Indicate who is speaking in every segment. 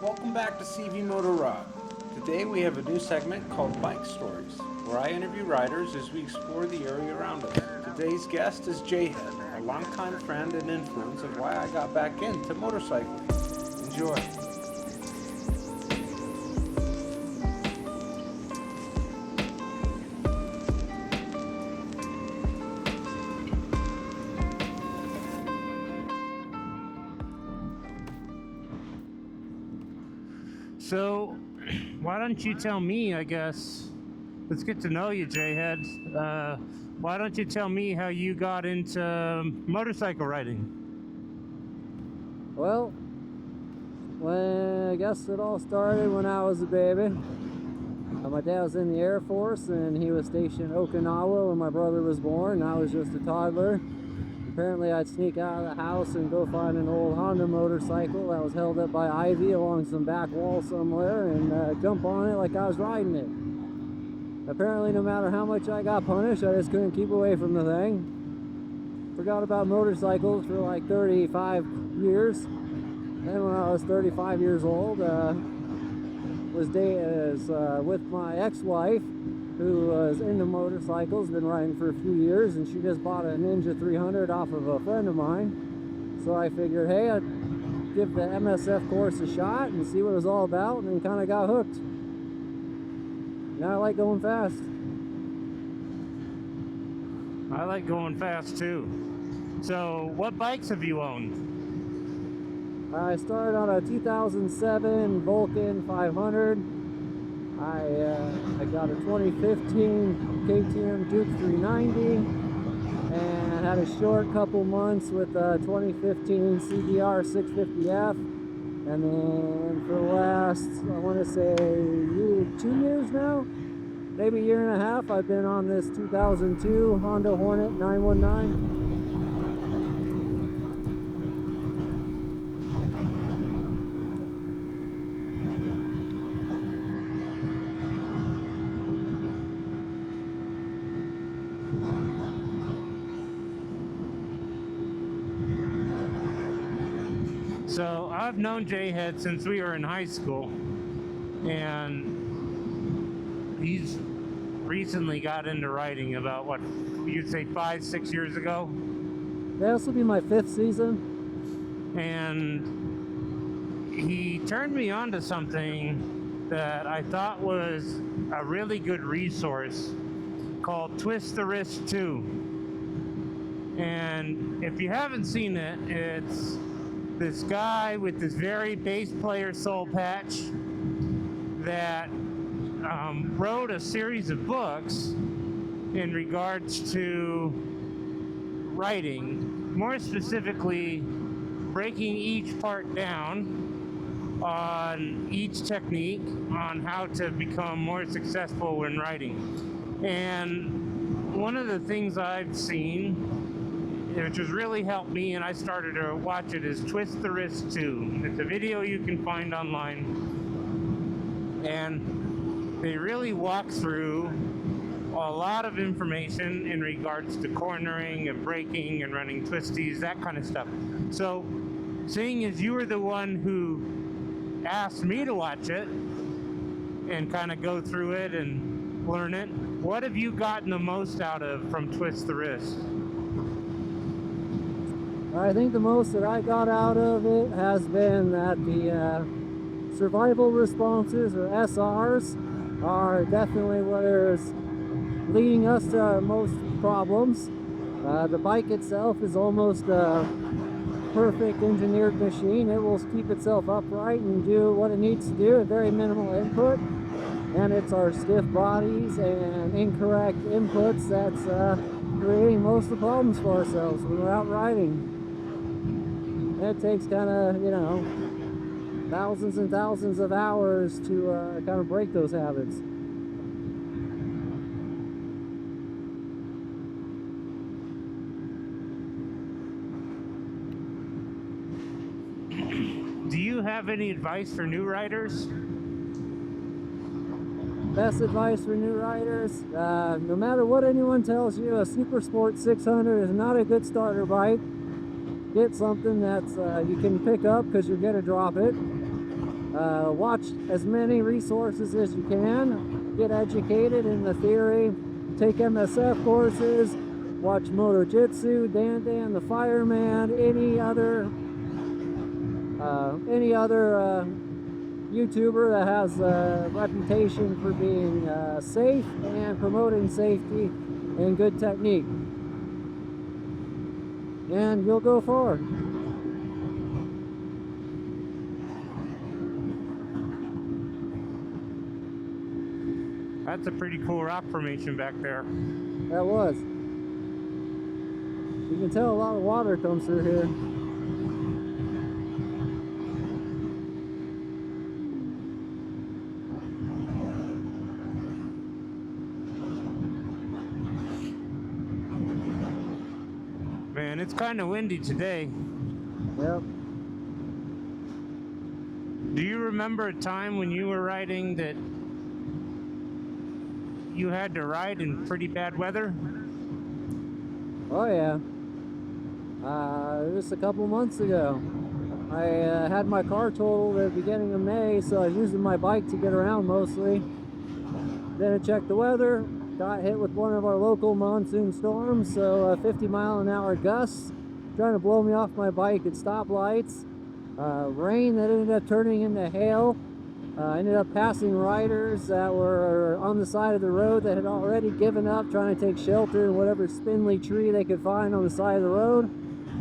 Speaker 1: Welcome back to CV Moto Rock. Today we have a new segment called Bike Stories, where I interview riders as we explore the area around us. Today's guest is Jhed, a longtime friend and influence of why I got back into motorcycling. Enjoy. So, why don't you tell me, I guess, let's get to know you, Jhed. Why don't you tell me how you got into motorcycle riding?
Speaker 2: Well, I guess it all started when I was a baby. My dad was in the Air Force and he was stationed in Okinawa when my brother was born. I was just a toddler. Apparently I'd sneak out of the house and go find an old Honda motorcycle that was held up by ivy along some back wall somewhere and jump on it like I was riding it. Apparently no matter how much I got punished, I just couldn't keep away from the thing. Forgot about motorcycles for like 35 years. Then when I was 35 years old, was with my ex-wife, who was into motorcycles, been riding for a few years, and she just bought a Ninja 300 off of a friend of mine. So I figured, hey, I'd give the MSF course a shot and see what it was all about, and then kind of got hooked. Now I like going fast.
Speaker 1: I like going fast too. So, what bikes have you owned?
Speaker 2: I started on a 2007 Vulcan 500. I got a 2015 KTM Duke 390 and had a short couple months with a 2015 CBR 650F, and then for the last, I want to say 2 years now, maybe a year and a half, I've been on this 2002 Honda Hornet 919.
Speaker 1: So I've known Jhed since we were in high school, and he's recently got into riding about, what, you'd say 5-6 years ago?
Speaker 2: Yeah, this will be my 5th season.
Speaker 1: And he turned me on to something that I thought was a really good resource called Twist the Wrist 2. And if you haven't seen it, it's this guy with this very bass player soul patch that wrote a series of books in regards to writing, more specifically breaking each part down on each technique on how to become more successful when writing. And one of the things I've seen, which has really helped me, and I started to watch it, is Twist the Wrist 2. It's a video you can find online, and they really walk through a lot of information in regards to cornering and braking and running twisties, that kind of stuff. So, seeing as you were the one who asked me to watch it and kind of go through it and learn it, what have you gotten the most out of from Twist the Wrist?
Speaker 2: I think the most that I got out of it has been that the survival responses, or SRs, are definitely what is leading us to most problems. The bike itself is almost a perfect engineered machine. It will keep itself upright and do what it needs to do at very minimal input. And it's our stiff bodies and incorrect inputs that's creating most of the problems for ourselves when we're out riding. It takes kind of, thousands and thousands of hours to kind of break those habits.
Speaker 1: Do you have any advice for new riders?
Speaker 2: Best advice for new riders, no matter what anyone tells you, a Super Sport 600 is not a good starter bike. Get something that's you can pick up because you're going to drop it. Watch as many resources as you can, get educated in the theory, take MSF courses, watch Moto Jitsu, Dan the Fireman, any other YouTuber that has a reputation for being safe and promoting safety and good technique. And you'll go forward.
Speaker 1: That's a pretty cool rock formation back there.
Speaker 2: That was. You can tell a lot of water comes through here.
Speaker 1: Man, it's kind of windy today.
Speaker 2: Yep.
Speaker 1: Do you remember a time when you were riding that you had to ride in pretty bad weather?
Speaker 2: Oh yeah. Just a couple months ago. I had my car totaled at the beginning of May, so I was using my bike to get around mostly. Then I checked the weather, got hit with one of our local monsoon storms, so 50-mile-an-hour gusts, trying to blow me off my bike at stoplights. Rain that ended up turning into hail. I ended up passing riders that were on the side of the road that had already given up trying to take shelter in whatever spindly tree they could find on the side of the road.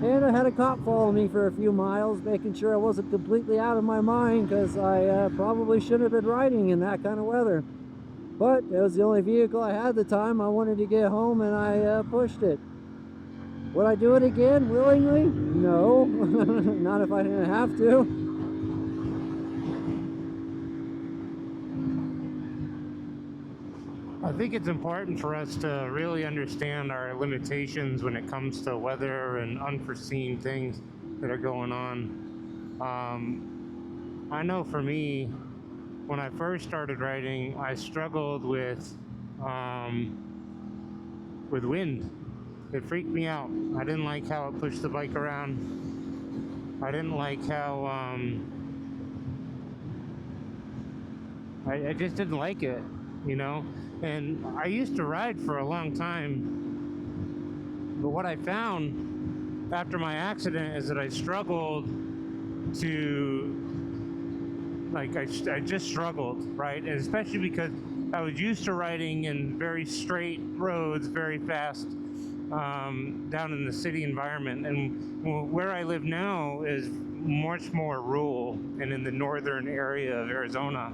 Speaker 2: And I had a cop follow me for a few miles, making sure I wasn't completely out of my mind, because I probably shouldn't have been riding in that kind of weather. But it was the only vehicle I had at the time. I wanted to get home and I pushed it. Would I do it again willingly? No, not if I didn't have to.
Speaker 1: I think it's important for us to really understand our limitations when it comes to weather and unforeseen things that are going on. I know for me, when I first started riding, I struggled with wind. It freaked me out. I didn't like how it pushed the bike around. I didn't like how I just didn't like it, you know. And I used to ride for a long time, but what I found after my accident is that I struggled to, like, I just struggled, right? And especially because I was used to riding in very straight roads, very fast, down in the city environment. And where I live now is much more rural and in the northern area of Arizona.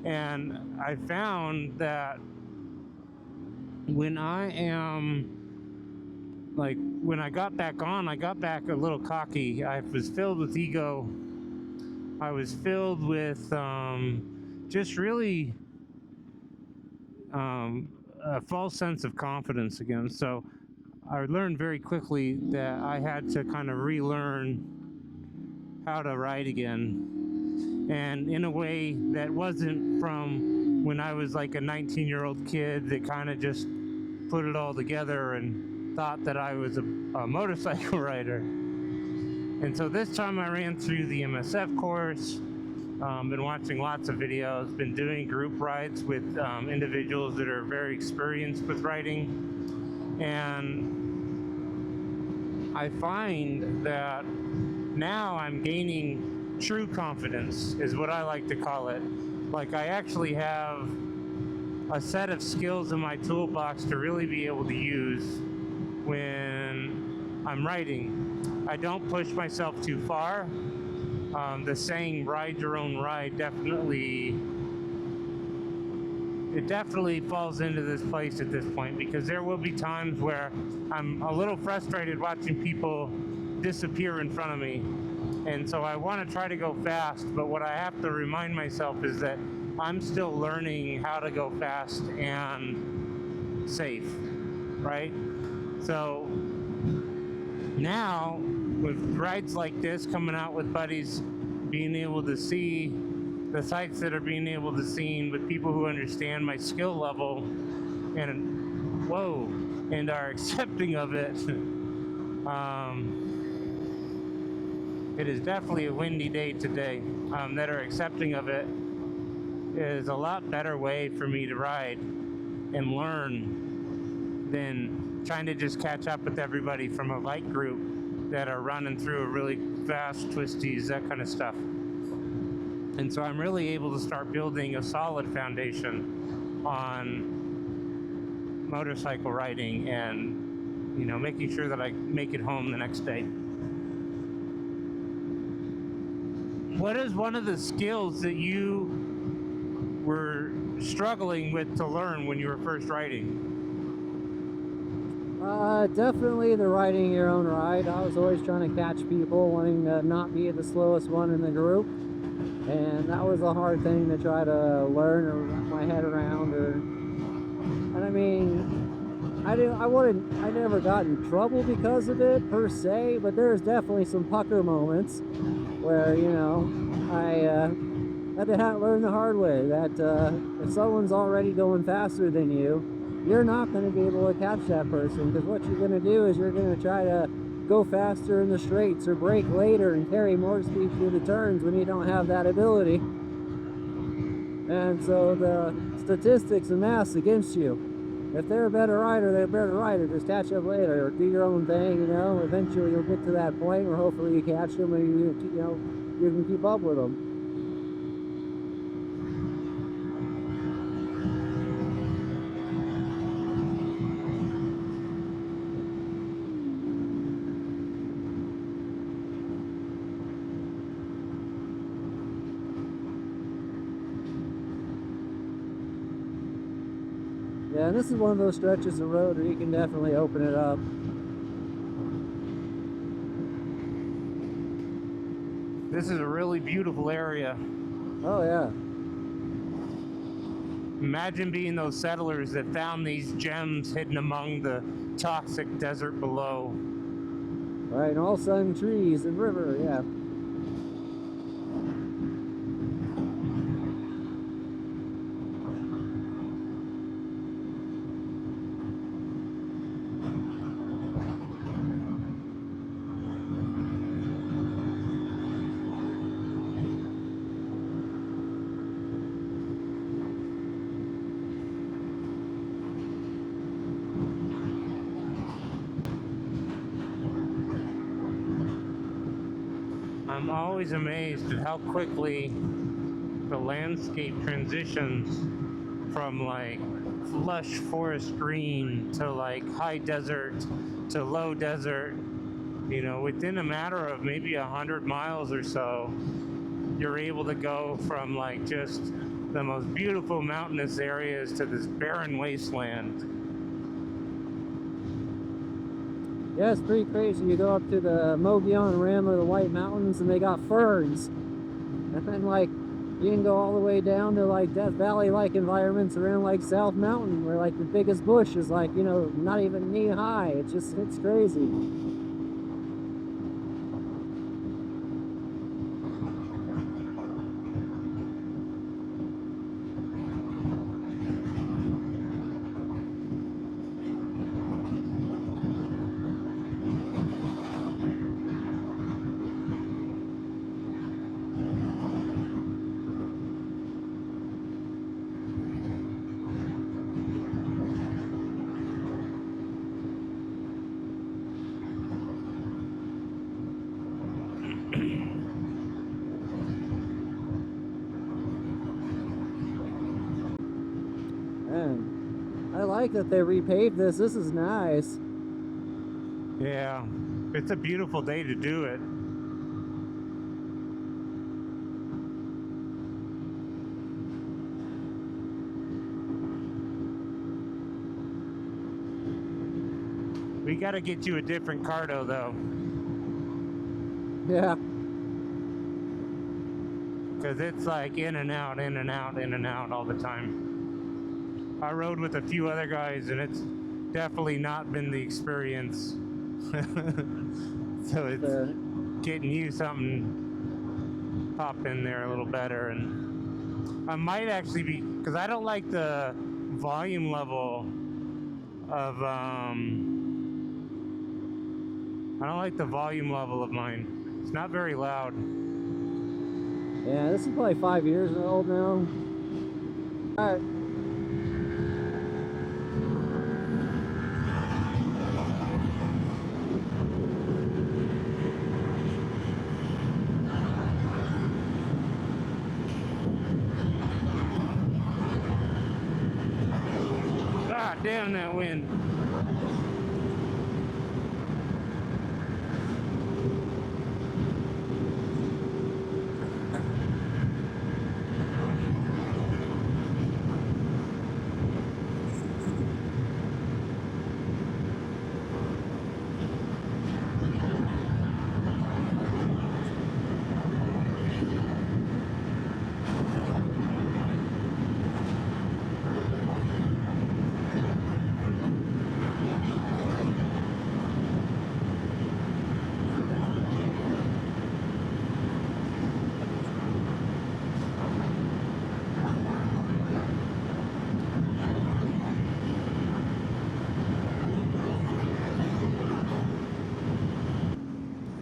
Speaker 1: And I found that when I got back on, I got back a little cocky. I was filled with ego. I was filled with just really a false sense of confidence again. So I learned very quickly that I had to kind of relearn how to ride again. And in a way that wasn't from when I was like a 19-year-old kid that kind of just put it all together and thought that I was a motorcycle rider. And so this time I ran through the MSF course, been watching lots of videos, been doing group rides with individuals that are very experienced with riding. And I find that now I'm gaining true confidence, is what I like to call it. Like, I actually have a set of skills in my toolbox to really be able to use when I'm riding. I don't push myself too far. The saying "ride your own ride" definitely falls into this place at this point, because there will be times where I'm a little frustrated watching people disappear in front of me. And so I want to try to go fast, but what I have to remind myself is that I'm still learning how to go fast and safe, right? So now, with rides like this, coming out with buddies, being able to see the sights that are being able to see with people who understand my skill level and are accepting of it, it is definitely a windy day today. That are accepting of it is a lot better way for me to ride and learn than trying to just catch up with everybody from a bike group that are running through a really fast twisties, that kind of stuff. And so I'm really able to start building a solid foundation on motorcycle riding and, making sure that I make it home the next day. What is one of the skills that you were struggling with to learn when you were first riding?
Speaker 2: Definitely the riding your own ride. I was always trying to catch people, wanting to not be the slowest one in the group. And that was a hard thing to try to learn or wrap my head around. And I mean, I never got in trouble because of it per se, but there's definitely some pucker moments where, I had to learn the hard way that if someone's already going faster than you, you're not going to be able to catch that person, because what you're going to do is you're going to try to go faster in the straights or brake later and carry more speed through the turns when you don't have that ability. And so the statistics and maths against you. If they're a better rider, they're a better rider. Just catch up later or do your own thing, Eventually you'll get to that point where hopefully you catch them and you can keep up with them. Yeah, and this is one of those stretches of road where you can definitely open it up.
Speaker 1: This is a really beautiful area.
Speaker 2: Oh, yeah.
Speaker 1: Imagine being those settlers that found these gems hidden among the toxic desert below.
Speaker 2: Right, and all sun, trees, and river, yeah.
Speaker 1: I'm always amazed at how quickly the landscape transitions from like lush forest green to like high desert to low desert. Within a matter of maybe 100 miles or so, you're able to go from like just the most beautiful mountainous areas to this barren wasteland.
Speaker 2: Yeah, it's pretty crazy. You go up to the Mogollon Rim of the White Mountains and they got ferns. And then you can go all the way down to Death Valley environments around South Mountain where the biggest bush is not even knee high. It's crazy. Man, I like that they repaved this. This is nice.
Speaker 1: Yeah, it's a beautiful day to do it. We gotta get you a different cardo though.
Speaker 2: Yeah.
Speaker 1: Because it's in and out, in and out, in and out all the time. I rode with a few other guys and it's definitely not been the experience. So it's getting you something pop in there a little better. And I might actually be, because I don't like the volume level of mine. It's not very loud.
Speaker 2: Yeah, this is probably 5 years old now. Alright.
Speaker 1: God damn that wind.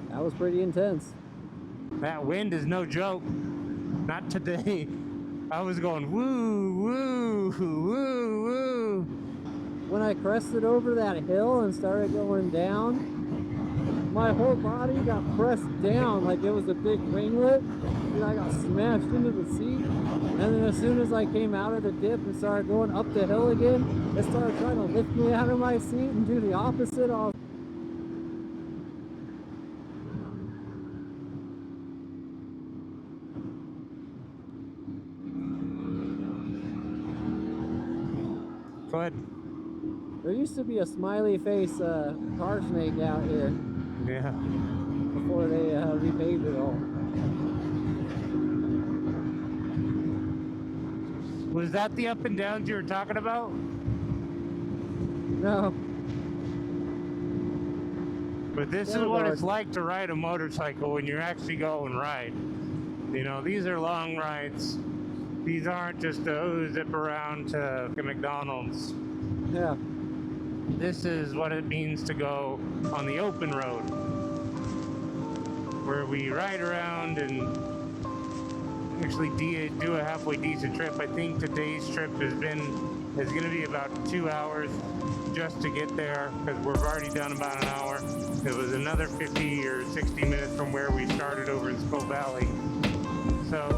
Speaker 2: That was pretty intense.
Speaker 1: That wind is no joke. Not today. I was going woo, woo, woo, woo.
Speaker 2: When I crested over that hill and started going down, my whole body got pressed down like it was a big winglet, and I got smashed into the seat. And then as soon as I came out of the dip and started going up the hill again, it started trying to lift me out of my seat and do the opposite.
Speaker 1: Go ahead.
Speaker 2: There used to be a smiley face car snake out here
Speaker 1: Yeah.
Speaker 2: before they repaved it all.
Speaker 1: Was that the up and downs you were talking about?
Speaker 2: No.
Speaker 1: But this is what it's like to ride a motorcycle when you're actually going ride. You know, these are long rides. These aren't just a zip around to McDonald's.
Speaker 2: Yeah.
Speaker 1: This is what it means to go on the open road, where we ride around and actually do a halfway decent trip. I think today's trip is going to be about 2 hours just to get there, because we've already done about an hour. It was another 50 or 60 minutes from where we started over in Skull Valley. So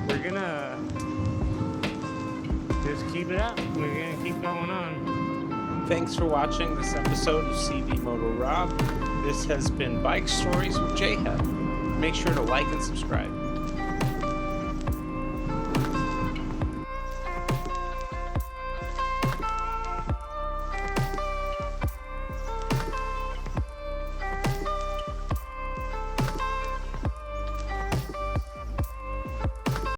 Speaker 1: we're gonna just keep it up. We're gonna keep going on.
Speaker 3: Thanks for watching this episode of CV Moto Rob. This has been Bike Stories with Jhed. Make sure to like and subscribe.